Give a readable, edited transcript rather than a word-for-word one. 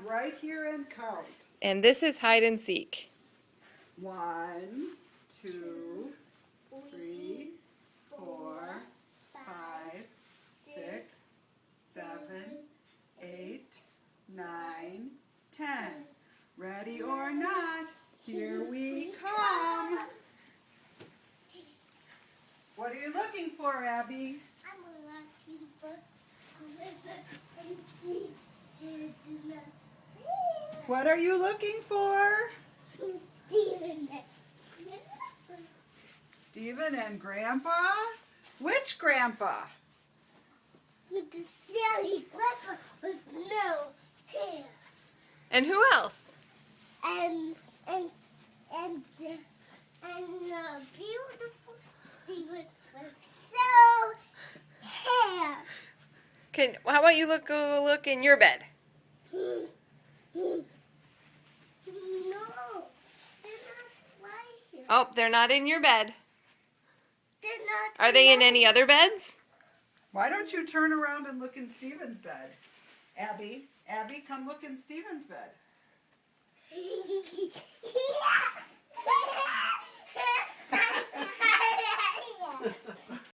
right here and count. And this is hide and seek. 1, 2, 3, 4, 5, 6, 7, 8, 9, 10. Ready or not, here we come. What are you looking for, Abby? I'm looking for. What are you looking for? Steven. Stephen and Grandpa? Which Grandpa? With the silly grandpa with no hair. And who else? And beautiful Steven with so hair. How about you go look in your bed? No, they're not right here. Oh, they're not in your bed. They're not. Are they in any other beds? Why don't you turn around and look in Stephen's bed? Abby, come look in Stephen's bed.